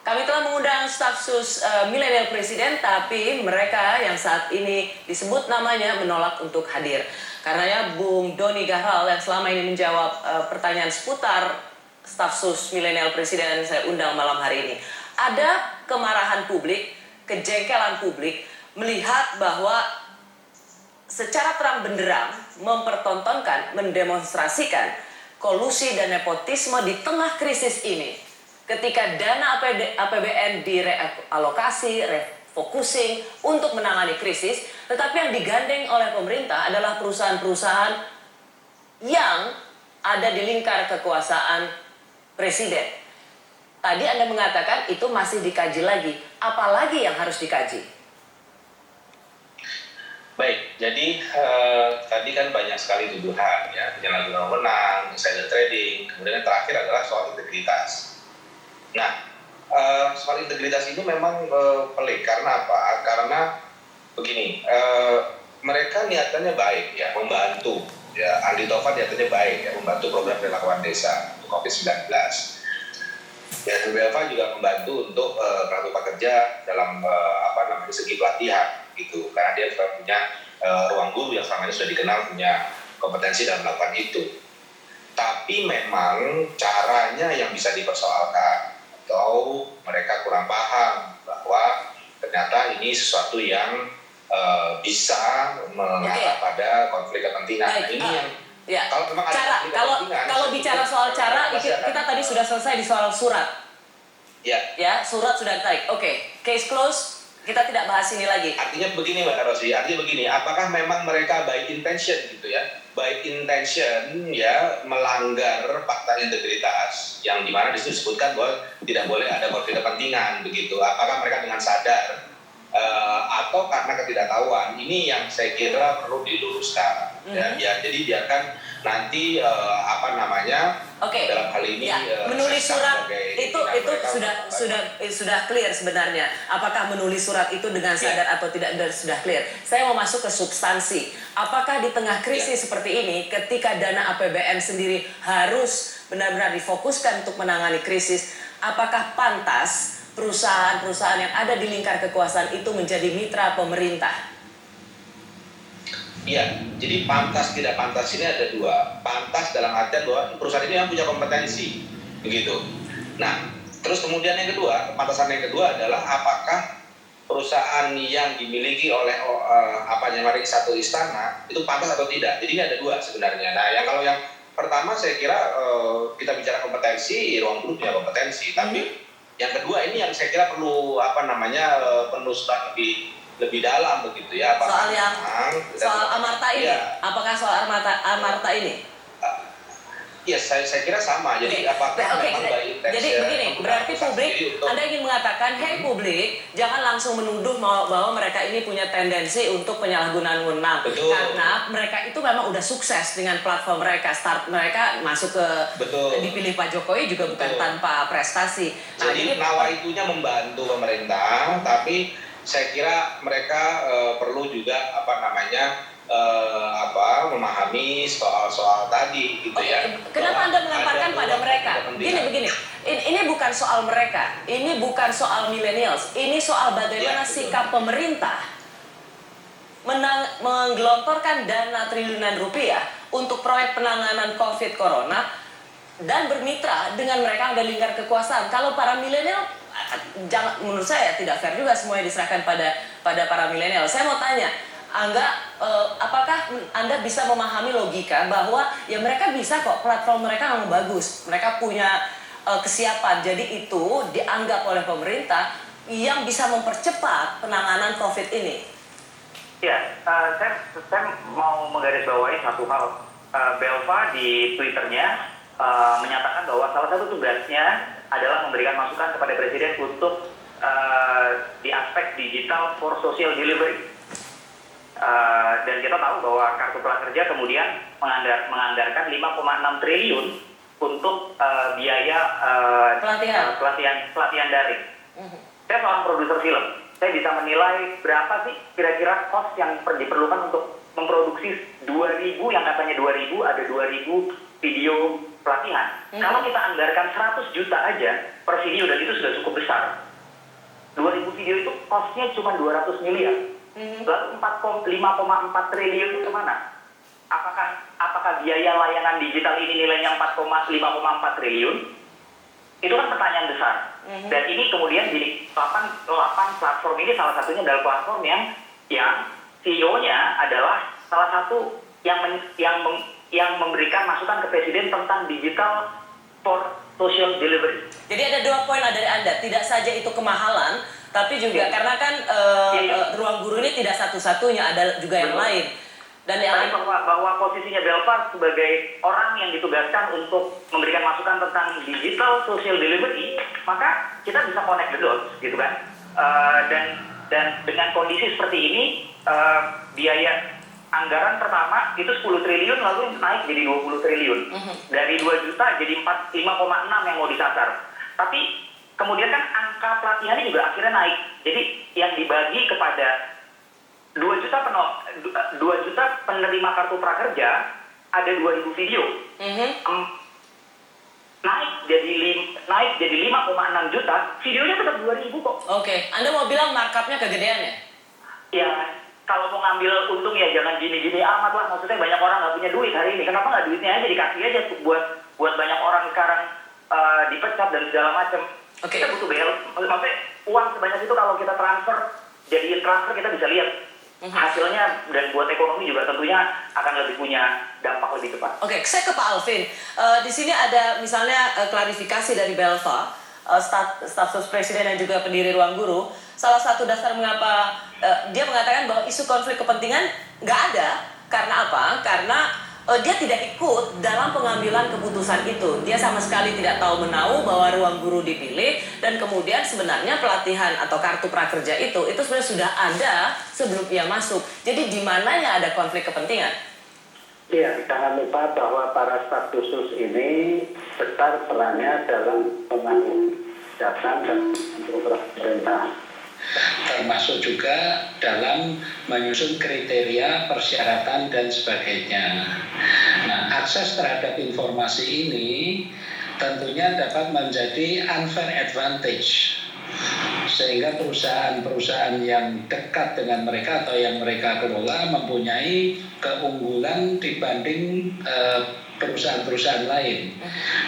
Kami telah mengundang staf sus milenial presiden, tapi mereka yang saat ini disebut namanya menolak untuk hadir. Karena Bung Doni Gahral yang selama ini menjawab pertanyaan seputar staf sus milenial presiden saya undang malam hari ini. Ada kemarahan publik, kejengkelan publik melihat bahwa secara terang benderang mempertontonkan, mendemonstrasikan kolusi dan nepotisme di tengah krisis ini. Ketika dana APBN direalokasi, refocusing untuk menangani krisis, tetapi yang digandeng oleh pemerintah adalah perusahaan-perusahaan yang ada di lingkar kekuasaan presiden. Tadi Anda mengatakan itu masih dikaji lagi. Apalagi yang harus dikaji? Baik, jadi tadi kan banyak sekali tuduhan ya, penyalahgunaan wewenang, insider trading, kemudian yang terakhir adalah soal integritas. Nah, soal integritas ini memang pelik karena apa? Karena begini, mereka niatannya baik ya, membantu ya, Andi Taufan niatannya baik ya, membantu program relawan desa untuk COVID-19. Ya, BLV juga membantu untuk kartu prakerja dalam segi pelatihan gitu, karena dia juga punya ruang guru yang selama ini sudah dikenal punya kompetensi dalam melakukan itu. Tapi memang caranya yang bisa dipersoalkan atau mereka kurang paham bahwa ternyata ini sesuatu yang bisa mengarah pada konflik kepentingan. Nah, ini yang ya. Kalau memang ada kalau bicara soal cara, kita tadi sudah selesai di soal surat. Ya, surat sudah ditarik. Oke, case close. Kita tidak bahas ini lagi. Artinya begini Mbak Rosy, artinya begini, apakah memang mereka by intention gitu ya, by intention ya melanggar fakta integritas yang dimana disitu disebutkan bahwa tidak boleh ada konflik kepentingan begitu. Apakah mereka dengan sadar atau karena ketidaktahuan? Ini yang saya kira perlu diluruskan. Ya, jadi biarkan nanti dalam hal ini menulis surat itu sudah clear sebenarnya. Apakah menulis surat itu dengan sadar atau tidak sudah clear. Saya mau masuk ke substansi. Apakah di tengah krisis seperti ini, ketika dana APBN sendiri harus benar-benar difokuskan untuk menangani krisis, apakah pantas perusahaan-perusahaan yang ada di lingkar kekuasaan itu menjadi mitra pemerintah? Iya, jadi pantas tidak pantas ini ada dua. Pantas dalam artian bahwa perusahaan ini yang punya kompetensi, begitu. Nah, terus kemudian yang kedua, kepantasan yang kedua adalah apakah perusahaan yang dimiliki oleh satu istana itu pantas atau tidak. Jadi ini ada dua sebenarnya. Nah, kalau yang pertama saya kira kita bicara kompetensi, ruang guru punya kompetensi. Tapi yang kedua ini yang saya kira perlu penelusuran lebih dalam begitu ya. Soal Amarta ini, apakah soal Amarta ini? Ya, saya kira sama. Jadi apakah memang by intention? Jadi begini, berarti publik, Anda ingin mengatakan, hey publik, jangan langsung menuduh bahwa mereka ini punya tendensi untuk penyalahgunaan wewenang. Karena mereka itu memang udah sukses dengan platform mereka, start mereka masuk ke dipilih Pak Jokowi juga bukan tanpa prestasi. Nah, jadi nawaitunya membantu pemerintah, tapi saya kira mereka perlu juga memahami soal tadi gitu ya. Kenapa Anda melemparkan pada mereka? Begini. Ini bukan soal mereka, ini bukan soal millennials, ini soal bagaimana sikap pemerintah menggelontorkan dana triliunan rupiah untuk proyek penanganan COVID Corona dan bermitra dengan mereka yang ada lingkar kekuasaan. Kalau para milenial, menurut saya tidak fair juga semuanya diserahkan pada para milenial. Saya mau tanya, Angga, apakah Anda bisa memahami logika bahwa ya mereka bisa kok, platform mereka memang bagus, mereka punya kesiapan, jadi itu dianggap oleh pemerintah yang bisa mempercepat penanganan COVID ini? Ya, saya mau menggarisbawahi satu hal. Belva di Twitternya menyatakan bahwa salah satu tugasnya adalah memberikan masukan kepada Presiden untuk di aspek digital for social delivery. Dan kita tahu bahwa Kartu Prakerja kemudian menganggarkan 5,6 triliun untuk biaya pelatihan daring. Saya seorang produser film. Saya bisa menilai berapa sih kira-kira cost yang diperlukan untuk memproduksi 2.000, yang katanya 2.000, ada 2.000 video pelatihan. Kalau kita anggarkan 100 juta aja per video, dan itu sudah cukup besar. 2.000 video itu costnya cuma 200 miliar. Lalu 5,4 triliun itu kemana? Apakah biaya layanan digital ini nilainya 5,4 triliun? Itu kan pertanyaan besar. Dan ini kemudian 8 platform ini salah satunya adalah platform yang CEO-nya adalah salah satu yang memberikan masukan ke presiden tentang digital for social delivery. Jadi ada 2 poin dari Anda, tidak saja itu kemahalan, tapi juga karena kan ruang guru ini tidak satu-satunya, ada juga yang lain. Dan yang bahwa posisinya Belva sebagai orang yang ditugaskan untuk memberikan masukan tentang digital social delivery, maka kita bisa connect the dots, gitu kan? Dan dengan kondisi seperti ini, biaya anggaran pertama itu 10 triliun lalu naik jadi 20 triliun. Dari 2 juta jadi 5,6 yang mau disasar. Tapi kemudian kan angka pelatihannya juga akhirnya naik. Jadi yang dibagi kepada 2 juta penerima kartu prakerja ada 2.000 video. Naik jadi 5,6 juta, videonya tetap 2.000 kok. Oke, Anda mau bilang markupnya kegedean ya? Ya, kalau mau ngambil untung ya jangan gini-gini amat lah. Maksudnya banyak orang nggak punya duit hari ini. Kenapa nggak duitnya aja dikasih aja buat banyak orang sekarang dipecat dan segala macam. Kita butuh maksudnya uang sebanyak itu kalau kita jadiin transfer kita bisa lihat hasilnya, dan buat ekonomi juga tentunya akan lebih punya dampak lebih cepat. Oke, saya ke Pak Alvin. Di sini ada misalnya klarifikasi dari Belva, staf sus presiden dan juga pendiri Ruang Guru. Salah satu dasar mengapa dia mengatakan bahwa isu konflik kepentingan nggak ada. Karena apa? Karena dia tidak ikut dalam pengambilan keputusan itu. Dia sama sekali tidak tahu menahu bahwa Ruang Guru dipilih, dan kemudian sebenarnya pelatihan atau kartu prakerja itu sebenarnya sudah ada sebelum ia masuk. Jadi di mananya ada konflik kepentingan? Iya, jangan lupa bahwa para staf khusus ini besar perannya dalam pengambilan kebijakan dan program pemerintah, termasuk juga dalam menyusun kriteria, persyaratan, dan sebagainya. Nah, akses terhadap informasi ini tentunya dapat menjadi unfair advantage, sehingga perusahaan-perusahaan yang dekat dengan mereka atau yang mereka kelola mempunyai keunggulan dibanding perusahaan-perusahaan lain.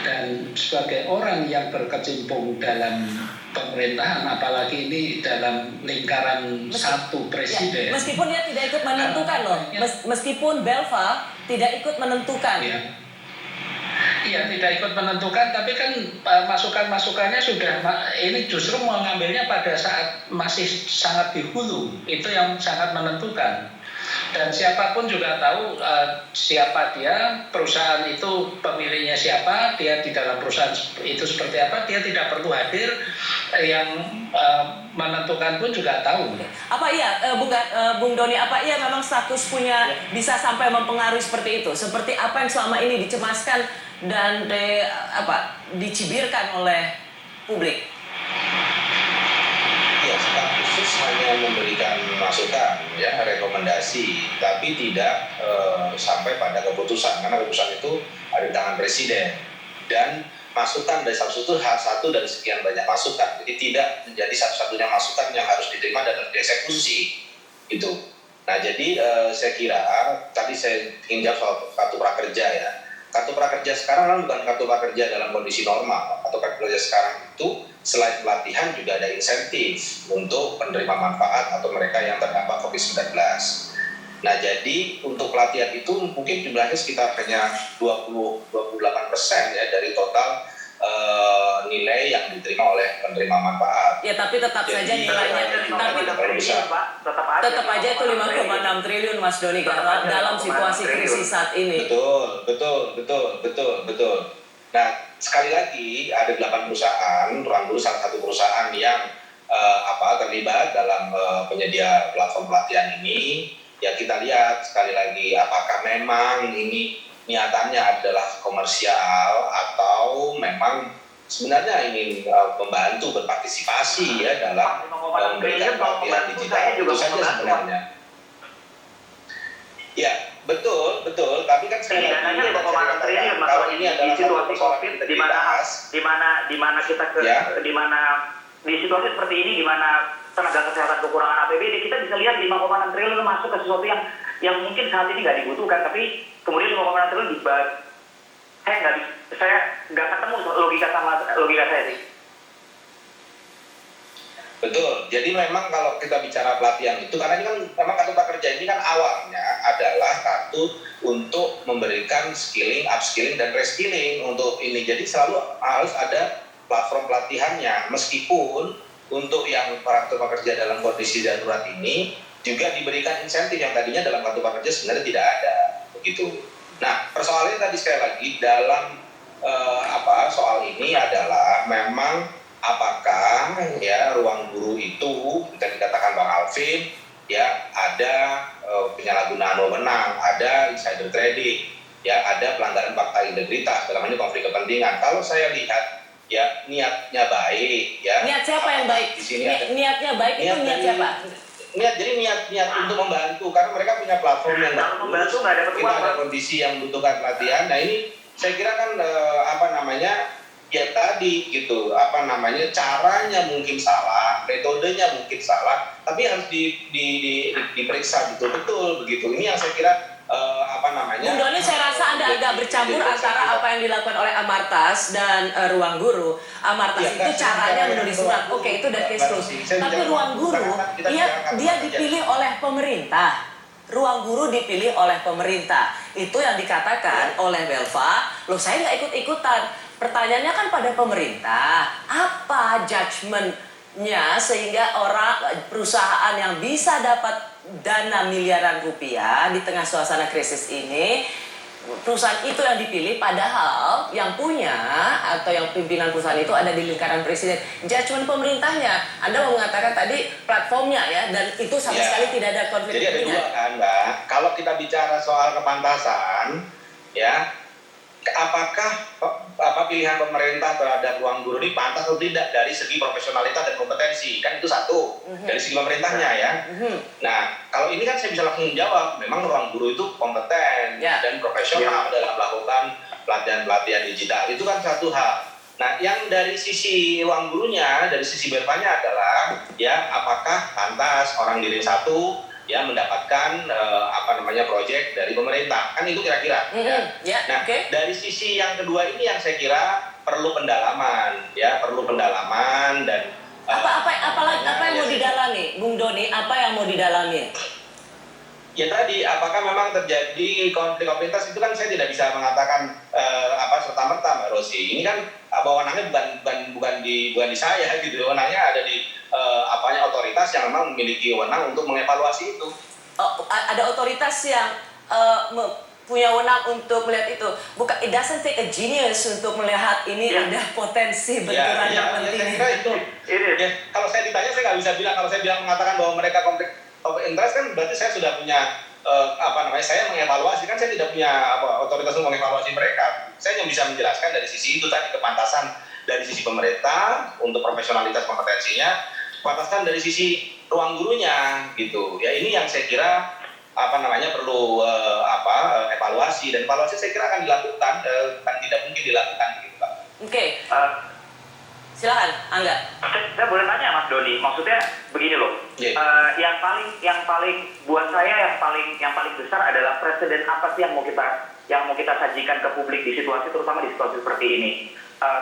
Dan sebagai orang yang berkecimpung dalam pemerintahan, apalagi ini dalam lingkaran satu presiden. Ya, meskipun dia tidak ikut menentukan loh, meskipun Belva tidak ikut menentukan. Iya, tidak ikut menentukan, tapi kan masukan-masukannya sudah, ini justru mengambilnya pada saat masih sangat di hulu, itu yang sangat menentukan. Dan siapapun juga tahu siapa dia, perusahaan itu pemiliknya siapa, dia di dalam perusahaan itu seperti apa, dia tidak perlu hadir, yang menentukan pun juga tahu. Apa iya, Bung Doni, apa iya memang status punya bisa sampai mempengaruhi seperti itu? Seperti apa yang selama ini dicemaskan dan dicibirkan oleh publik? Ya, staf khusus hanya memberikan masukan, ya, rekomendasi, tapi tidak sampai pada keputusan, karena keputusan itu ada di tangan presiden. Dan masukan dari staf khusus itu satu dari sekian banyak masukan, jadi tidak menjadi satu-satunya masukan yang harus diterima dan harus dieksekusi. Itu. Nah, jadi saya kira tadi saya ingin jawab soal kartu prakerja, ya. Kartu prakerja sekarang kan bukan kartu prakerja dalam kondisi normal. Kartu prakerja sekarang itu selain pelatihan juga ada insentif untuk penerima manfaat atau mereka yang terdampak COVID-19. Nah, jadi untuk pelatihan itu mungkin jumlahnya sekitar hanya 28% ya dari total nilai yang diterima oleh penerima manfaat. Ya, tapi tetap saja nilainya, tetap aja itu 5,6 triliun, Mas Doni, dalam situasi krisis saat ini. Betul. Nah, sekali lagi ada 8 perusahaan, Ruang Guru salah satu perusahaan yang terlibat dalam penyedia platform pelatihan ini. Ya, kita lihat sekali lagi apakah memang ini niatannya adalah komersial atau memang sebenarnya ingin membantu berpartisipasi ya dalam memberikan pelatihan digital. Itu saja sebenarnya. Ya, betul. Tapi kan sekali lagi kalau ini adalah situasi COVID di situasi seperti ini di mana tenaga kesehatan kekurangan APBD, kita bisa lihat 5,6 triliun masuk ke sesuatu yang mungkin saat ini nggak dibutuhkan, tapi kemudian 5,6 triliun dibagi. Saya nggak ketemu logika saya sih. Betul. Jadi memang kalau kita bicara pelatihan itu, karena ini kan memang kartu prakerja ini kan awalnya adalah kartu untuk memberikan skilling, upskilling, dan reskilling untuk ini. Jadi selalu harus ada platform pelatihannya. Meskipun untuk yang kartu prakerja dalam kondisi darurat ini juga diberikan insentif yang tadinya dalam kartu prakerja sebenarnya tidak ada. Begitu. Nah, persoalannya tadi sekali lagi dalam soal ini adalah memang apakah ya ruang guru itu kita dikatakan Bang Alvin ya ada penyalahgunaan wewenang, ada insider trading, ya ada pelanggaran fakta integritas, dalam ini konflik kepentingan. Kalau saya lihat ya niatnya baik ya. Niat siapa yang baik? Di sini ada, Niatnya baik itu niat siapa? Niat untuk membantu karena mereka punya platform yang membantu nggak dapat kita uang, ada Bang. kondisi yang membutuhkan pelatihan. Nah ini saya kira kan ya tadi gitu caranya mungkin salah, metodenya mungkin salah, tapi harus diperiksa betul-betul begitu. Ini yang saya kira Bung Doni, saya rasa Anda agak bercampur antara apa yang dilakukan oleh Amartas dan Ruang Guru. Amartas Ya, itu caranya saya menulis surat, oke itu udah case close. Saya Tapi bicara Ruang Guru, dia dipilih oleh pemerintah. Ruang Guru dipilih oleh pemerintah. Itu yang dikatakan oleh Belva, loh saya nggak ikut-ikutan. Pertanyaannya kan pada pemerintah, apa judgement-nya sehingga perusahaan yang bisa dapat dana miliaran rupiah di tengah suasana krisis ini, perusahaan itu yang dipilih, padahal yang punya atau yang pimpinan perusahaan itu ada di lingkaran presiden. Judgement pemerintahnya, Anda mau mengatakan tadi platformnya ya, dan itu sama sekali tidak ada konflik Jadi ada kepentingan. dua kan Mbak, kalau kita bicara soal kepantasan ya, apakah pilihan pemerintah terhadap Ruang Guru ini pantas atau tidak dari segi profesionalitas dan kompetensi, kan itu satu dari segi pemerintahnya ya. Nah kalau ini kan saya bisa langsung menjawab, memang Ruang Guru itu kompeten dan profesional dalam melakukan pelatihan-pelatihan digital, itu kan satu hal. Nah yang dari sisi Ruang Gurunya, dari sisi Belvanya adalah ya apakah pantas orang diri satu ya mendapatkan proyek dari pemerintah, kan itu kira-kira. Nah dari sisi yang kedua ini yang saya kira perlu pendalaman dan apa yang mau didalami, Bung Doni? Apa yang mau didalami? Ya tadi, apakah memang terjadi konflik of interest itu kan saya tidak bisa mengatakan serta-merta Mbak Rosi. Ini kan wewenangnya bukan di saya gitu. Wewenangnya ada di otoritas yang memang memiliki wewenang untuk mengevaluasi itu. Oh, ada otoritas yang punya wewenang untuk melihat itu. Bukan, it doesn't take a genius untuk melihat ini ada potensi benturan yang penting. Saya kira itu. Ya, kalau saya ditanya saya nggak bisa bilang. Kalau saya mengatakan bahwa mereka konflik of interest kan berarti saya sudah punya saya mengevaluasi, kan saya tidak punya otoritas untuk mengevaluasi mereka. Saya yang bisa menjelaskan dari sisi itu tadi, kepantasan dari sisi pemerintah untuk profesionalitas kompetensinya, kepantasan dari sisi Ruang Gurunya gitu. Ya ini yang saya kira perlu evaluasi, dan evaluasi saya kira akan dilakukan, kan tidak mungkin dilakukan gitu Pak. Oke. Silakan, Angga. Saya boleh tanya Mas Doni, maksudnya begini loh. Yang paling buat saya yang paling besar adalah presiden apa sih yang mau kita sajikan ke publik di situasi, terutama di situasi seperti ini.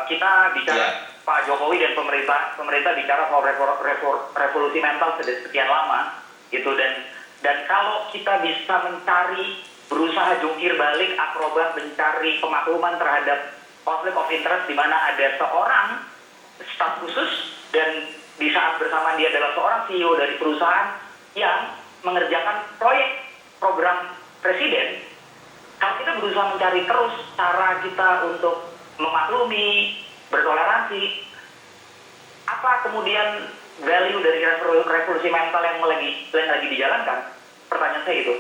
Kita bicara Pak Jokowi dan pemerintah bicara soal revolusi mental sekian lama gitu, dan kalau kita bisa berusaha jungkir balik, akrobat mencari pemakluman terhadap konflik of interest di mana ada seorang staf khusus dan di saat bersamaan dia adalah seorang CEO dari perusahaan yang mengerjakan program presiden. Kalau kita berusaha mencari terus cara kita untuk memaklumi, bertoleransi, apa kemudian value dari revolusi mental yang lagi dijalankan? Pertanyaan saya itu.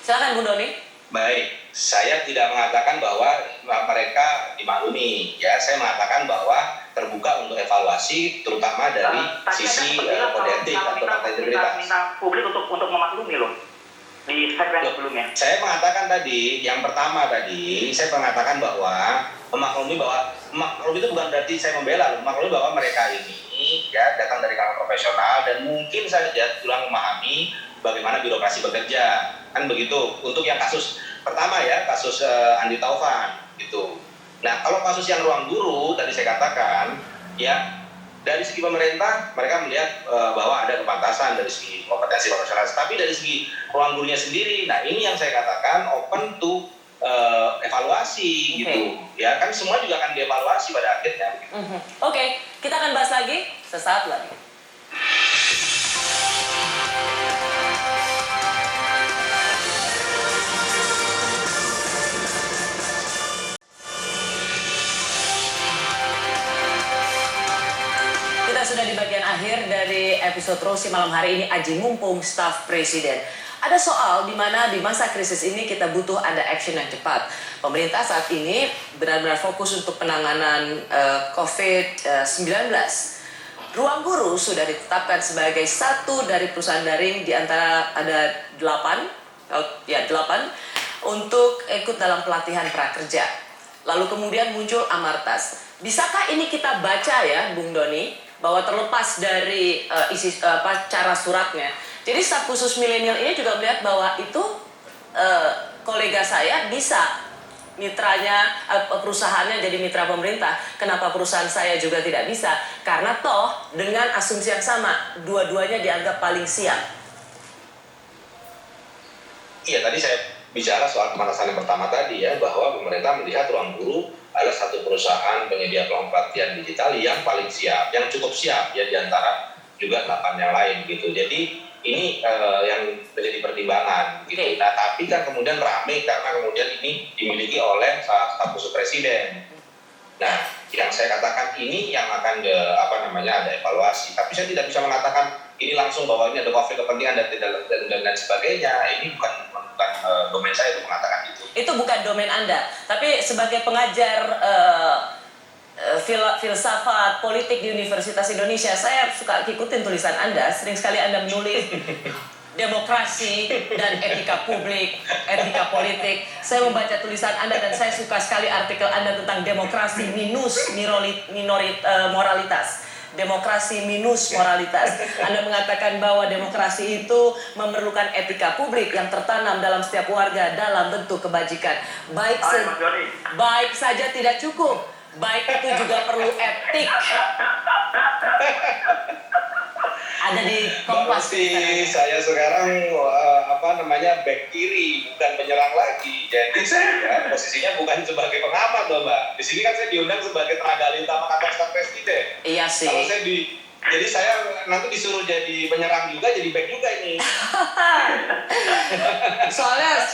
Silakan Bung Doni. Baik, saya tidak mengatakan bahwa mereka dimaklumi, ya. Saya mengatakan bahwa terbuka untuk evaluasi, terutama dari sisi kode etik atau fakta integritas. Minta publik untuk memaklumi loh di segmen sebelumnya. Saya mengatakan tadi, yang pertama tadi, saya mengatakan bahwa memaklumi itu bukan berarti saya membela, memaklumi bahwa mereka ini ya datang dari kalangan profesional dan mungkin saja kurang memahami bagaimana birokrasi bekerja, kan begitu. Untuk yang kasus pertama ya, kasus Andi Taufan gitu. Nah kalau kasus yang Ruang Guru tadi saya katakan ya, dari segi pemerintah mereka melihat bahwa ada kepantasan dari segi kompetensi profesional, tapi dari segi ruang gurunya sendiri, nah ini yang saya katakan open to evaluasi gitu, ya kan semua juga akan dievaluasi pada akhirnya. Oke, kita akan bahas lagi sesaat lagi. Kita sudah di bagian akhir dari episode Rosi malam hari ini, Aji Mumpung staf presiden. Ada soal di mana di masa krisis ini kita butuh ada action yang cepat. Pemerintah saat ini benar-benar fokus untuk penanganan COVID-19. Ruang Guru sudah ditetapkan sebagai satu dari perusahaan daring di antara ada 8 untuk ikut dalam pelatihan prakerja. Lalu kemudian muncul Amartas. Bisakah ini kita baca ya, Bung Doni, bahwa terlepas dari cara suratnya. Jadi staf khusus milenial ini juga melihat bahwa itu kolega saya bisa mitranya, perusahaannya jadi mitra pemerintah. Kenapa perusahaan saya juga tidak bisa? Karena toh dengan asumsi yang sama, dua-duanya dianggap paling siap. Iya, tadi saya bicara soal pemanasan yang pertama tadi ya, bahwa pemerintah melihat Ruang Guru adalah satu perusahaan penyedia pelatihan digital yang paling siap, yang cukup siap ya, diantara juga 8 yang lain gitu. Jadi ini yang menjadi pertimbangan gitu. Nah, tapi kan kemudian rame karena kemudian ini dimiliki oleh staf khusus presiden. Nah, yang saya katakan ini yang akan ada evaluasi. Tapi saya tidak bisa mengatakan ini langsung bahwa ini ada konflik kepentingan dan sebagainya. Ini bukan domain saya untuk mengatakan itu. Itu bukan domain Anda, tapi sebagai pengajar filsafat politik di Universitas Indonesia, saya suka ikutin tulisan Anda. Sering sekali Anda menulis demokrasi dan etika publik, etika politik. Saya membaca tulisan Anda dan saya suka sekali artikel Anda tentang demokrasi minus moralitas. Demokrasi minus moralitas. Anda mengatakan bahwa demokrasi itu memerlukan etika publik yang tertanam dalam setiap warga dalam bentuk kebajikan. Baik saja tidak cukup. Baik itu juga perlu etik. Ada di Kompas. Saya sekarang back kiri, bukan penyerang lagi. Jadi saya posisinya bukan sebagai pengamat loh, Mbak. Di sini kan saya diundang sebagai tenaga ahli utama kantor staf presiden. Iya sih. Kalau jadi saya nanti disuruh jadi penyerang juga, jadi back juga ini. Soalnya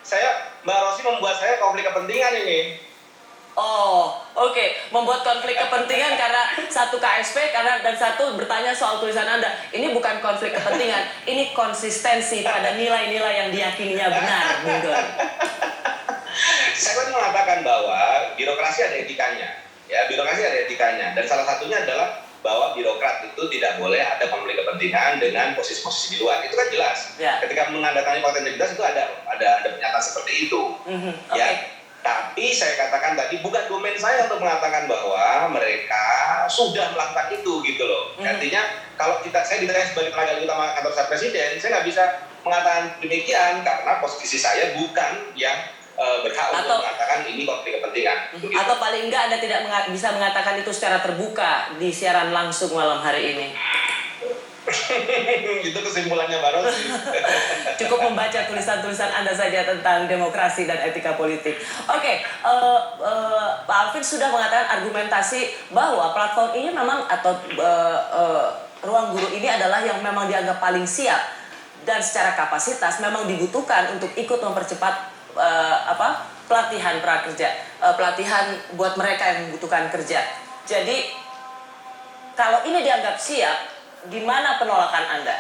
saya Mbak Rosi membuat saya konflik kepentingan ini. Oh, oke. Membuat konflik kepentingan karena satu KSP dan satu bertanya soal tulisan Anda. Ini bukan konflik kepentingan, ini konsistensi pada nilai-nilai yang diyakininya benar, Bung Don. Saya kan mengatakan bahwa birokrasi ada etikanya, ya birokrasi ada etikanya, dan salah satunya adalah bahwa birokrat itu tidak boleh ada konflik kepentingan dengan posisi-posisi di luar. Itu kan jelas. Ya. Ketika menandatangani fakta integritas itu ada pernyataan seperti itu. Okay. Ya. Tapi saya katakan tadi bukan domain saya untuk mengatakan bahwa mereka sudah melakukan itu gitu loh. Artinya kalau saya ditanya sebagai tenaga ahli utama kantor staf presiden, saya nggak bisa mengatakan demikian karena posisi saya bukan yang berhak untuk mengatakan ini konflik kepentingan. Begitu. Atau paling enggak Anda tidak bisa mengatakan itu secara terbuka di siaran langsung malam hari ini. Itu kesimpulannya Mbak Rosi. Cukup membaca tulisan-tulisan Anda saja tentang demokrasi dan etika politik. Oke, Pak Alvin sudah mengatakan argumentasi bahwa platform ini memang Ruang Guru ini adalah yang memang dianggap paling siap dan secara kapasitas memang dibutuhkan untuk ikut mempercepat pelatihan prakerja, pelatihan buat mereka yang membutuhkan kerja. Jadi kalau ini dianggap siap, di mana penolakan Anda?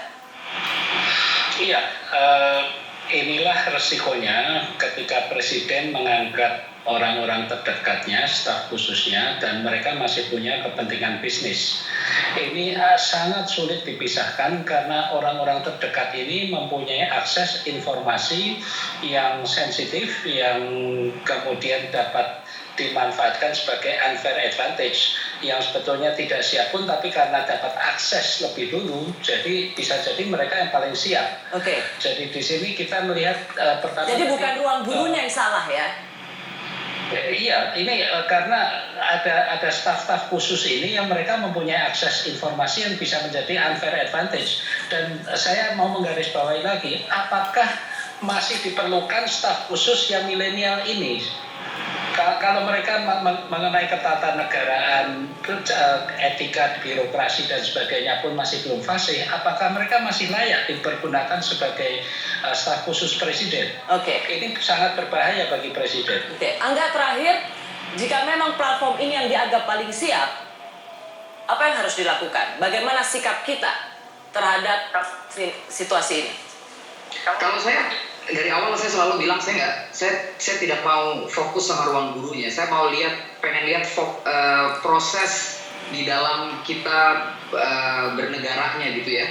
Iya, inilah resikonya ketika Presiden mengangkat orang-orang terdekatnya, staf khususnya, dan mereka masih punya kepentingan bisnis. Ini sangat sulit dipisahkan karena orang-orang terdekat ini mempunyai akses informasi yang sensitif, yang kemudian dapat dimanfaatkan sebagai unfair advantage yang sebetulnya tidak siap pun, tapi karena dapat akses lebih dulu, jadi bisa jadi mereka yang paling siap. Oke. Jadi di sini kita melihat pertama. Jadi bukan Ruang Gurunya yang salah ya? Iya, ini karena ada staf-staf khusus ini yang mereka mempunyai akses informasi yang bisa menjadi unfair advantage. Dan saya mau menggarisbawahi lagi, apakah masih diperlukan staf khusus yang milenial ini? Kalau mereka mengenai ketatanegaraan, etika birokrasi dan sebagainya pun masih belum fasih, apakah mereka masih layak dipergunakan sebagai staf khusus presiden? Oke. Ini sangat berbahaya bagi presiden. Oke, Angga, terakhir, jika memang platform ini yang dianggap paling siap, apa yang harus dilakukan? Bagaimana sikap kita terhadap situasi ini? Kalau saya dari awal saya selalu bilang saya tidak mau fokus sama ruang gurunya. Saya mau pengen lihat proses di dalam kita bernegaranya gitu ya.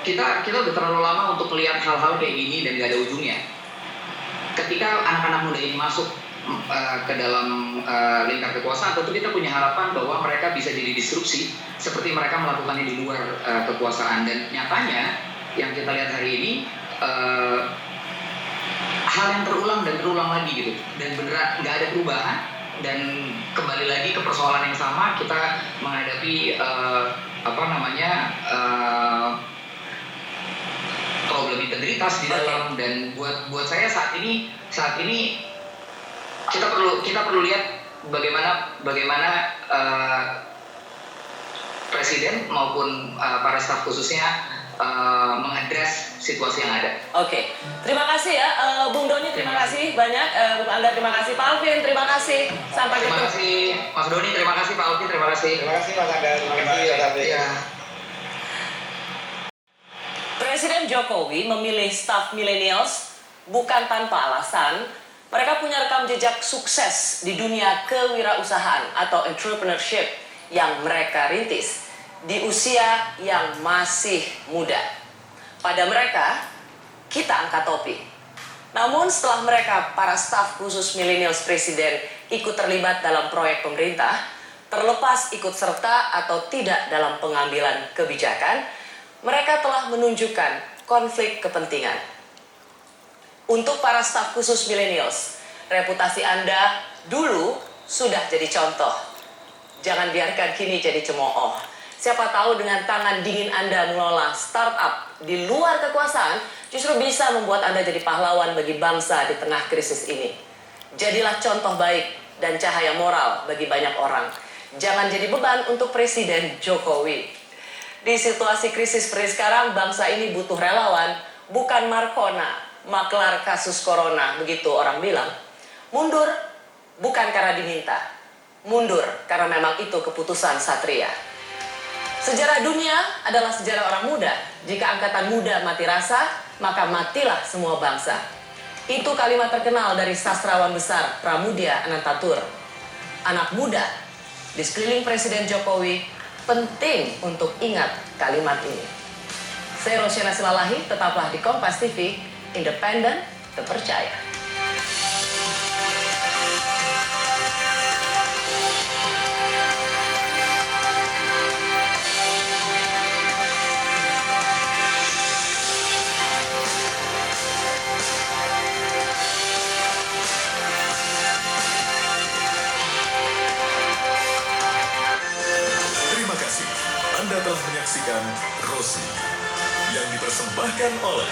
Kita udah terlalu lama untuk melihat hal-hal kayak gini dan gak ada ujungnya. Ketika anak-anak muda ini masuk ke dalam lingkar kekuasaan, tentu kita punya harapan bahwa mereka bisa jadi disrupsi seperti mereka melakukannya di luar kekuasaan. Dan nyatanya yang kita lihat hari ini hal yang terulang dan terulang lagi gitu, dan beneran nggak ada perubahan, dan kembali lagi ke persoalan yang sama, kita menghadapi problem integritas di dalam. Dan buat saya saat ini kita perlu lihat bagaimana presiden maupun para staf khususnya mengadres situasi yang ada. Oke, terima kasih ya Bung Doni, terima kasih banyak, Bung Angga, terima kasih, Pak Alvin, terima kasih, sampai Terima ketemu. kasih Mas Doni, terima kasih Pak Alvin, terima kasih. Terima kasih Mas Angga, terima kasih Mas Alvin. Ya. Presiden Jokowi memilih staf millennials bukan tanpa alasan. Mereka punya rekam jejak sukses di dunia kewirausahaan atau entrepreneurship yang mereka rintis di usia yang masih muda. Pada mereka, kita angkat topi. Namun setelah mereka, para staf khusus millennials presiden, ikut terlibat dalam proyek pemerintah, terlepas ikut serta atau tidak dalam pengambilan kebijakan, mereka telah menunjukkan konflik kepentingan. Untuk para staf khusus millennials, reputasi Anda dulu sudah jadi contoh. Jangan biarkan kini jadi cemooh. Siapa tahu dengan tangan dingin Anda mengelola startup di luar kekuasaan, justru bisa membuat Anda jadi pahlawan bagi bangsa di tengah krisis ini. Jadilah contoh baik dan cahaya moral bagi banyak orang. Jangan jadi beban untuk Presiden Jokowi. Di situasi krisis seperti sekarang, bangsa ini butuh relawan, bukan Markona, maklar kasus corona, begitu orang bilang. Mundur bukan karena diminta, mundur karena memang itu keputusan satria. Sejarah dunia adalah sejarah orang muda. Jika angkatan muda mati rasa, maka matilah semua bangsa. Itu kalimat terkenal dari sastrawan besar Pramudia Anantatur. Anak muda di sekeliling Presiden Jokowi penting untuk ingat kalimat ini. Saya Rosyana Silalahi, tetaplah di Kompas TV, independen, terpercaya. Terima kasih. Anda telah menyaksikan Rosi yang dipersembahkan oleh